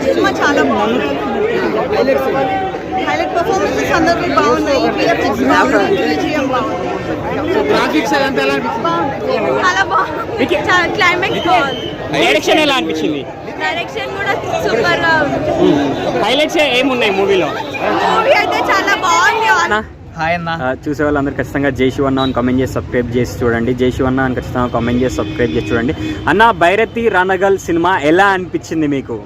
Cinema చాలా బాగుంది. Highlight performances అందరికీ బాగున్నాయి. VFX బాగుంది, BGM బాగుంది. చాలా బాగుంది. క్లైమాక్స్ బాగుంది. డైరెక్షన్ ఎలా అనిపించింది? డైరెక్షన్ కూడా సూపర్ గా ఉంది. హైలైట్స్ ఏమున్నాయి మూవీలో? మూవీ అయితే చాలా బాగుంది. హాయ్ అన్న. చూసే వాళ్ళందరూ ఖచ్చితంగా జై శివన్న అని కామెంట్ చేసి సబ్స్క్రైబ్ చేసి చూడండి. జై శివన్న అని ఖచ్చితంగా కామెంట్ చేసి సబ్స్క్రైబ్ చేసి చూడండి. అన్న భైరతి రణగల్ సినిమా ఎలా అనిపించింది మీకు?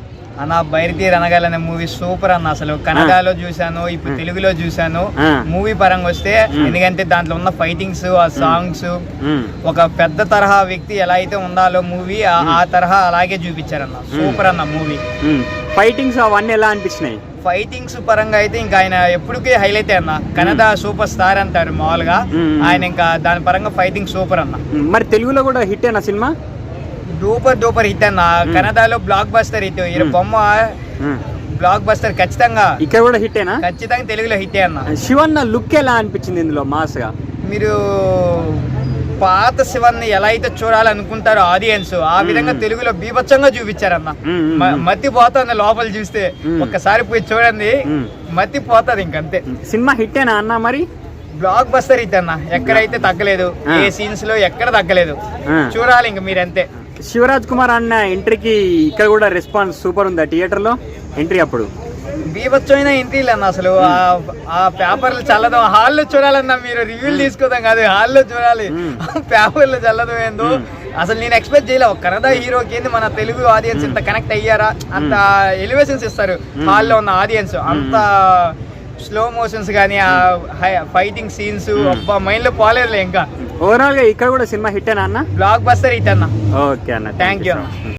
అన్న భైరతి రణగల్ అనే మూవీ సూపర్ అన్న. అసలు కన్నడలో చూసాను, ఇప్పుడు తెలుగులో చూసాను. మూవీ పరంగా వస్తే ఎందుకంటే దాంట్లో ఉన్న ఫైటింగ్స్, ఆ సాంగ్స్, ఒక పెద్ద తరహా వ్యక్తి ఎలా అయితే ఉండాలో మూవీ ఆ తరహా అలాగే చూపించారన్న. సూపర్ అన్న మూవీ. ఫైటింగ్స్ అవన్నీ ఎలా అనిపించినాయి? ఫైటింగ్స్ పరంగా అయితే ఇంకా ఆయన ఎప్పటికీ హైలైట్ అన్న. కన్నడ సూపర్ స్టార్ అంటారు మామూలుగా ఆయన. ఇంకా దాని పరంగా ఫైటింగ్ సూపర్ అన్న. మరి తెలుగులో కూడా హిట్ అయినా సినిమా? డూపర్ హిట్ అన్న. కన్నడలో బ్లాక్ బస్టర్ హిట్. బొమ్మ బ్లాక్ బస్టర్ ఖచ్చితంగా. ఇక్కడ కూడా హిట్ అయినా? ఖచ్చితంగా తెలుగులో హిట్ అన్న. శివన్న లుక్ ఎలా అనిపించింది ఇందులో మాస్ గా? మీరు పాత శివన్ని ఎలా అయితే చూడాలనుకుంటారో ఆడియన్స్, ఆ విధంగా తెలుగులో బీభత్సంగా చూపించారన్న. మత్తి పోతుంది లోపల చూస్తే. ఒక్కసారి పోయి చూడండి, మత్తి పోతుంది ఇంకంతే. సినిమా హిట్ అయినా అన్న? మరి బ్లాక్ బస్టర్ హిట్ అన్న. ఎక్కడైతే తగ్గలేదు, ఏ సీన్స్ లో ఎక్కడ తగ్గలేదు. చూడాలి ఇంక మీరంతే. శివరాజ్ కుమార్ అన్న ఎంట్రీకి ఇక్కడ కూడా రెస్పాన్స్ సూపర్ ఉందా థియేటర్ లో ఎంట్రీ? అప్పుడు బీభత్సమైన ఎంట్రీలు అన్న. అసలు ఆ పేపర్లు చల్లదాం హాల్లో చూడాలన్నా. మీరు రివ్యూలు తీసుకోదాం కాదు, హాల్లో చూడాలి. పేపర్లు చల్లదాం ఏందో అసలు నేను ఎక్స్పెక్ట్ చేయలే. ఒక కన్నడ హీరోకి ఏంది మన తెలుగు ఆడియన్స్ ఇంత కనెక్ట్ అయ్యారా, అంత ఎలివేషన్స్ ఇస్తారు హాల్లో ఉన్న ఆడియన్స్. అంత స్లో మోషన్స్ కానీ ఆ ఫైటింగ్ సీన్స్ అబ్బా మైండ్ లో పోలేదులే. ఇంకా ఓవరాల్ గా ఇక్కడ కూడా సినిమా హిట్ అయినా అన్న? బ్లాక్ బస్టర్ హిట్ అన్న. ఓకే అన్న, థ్యాంక్ యూ.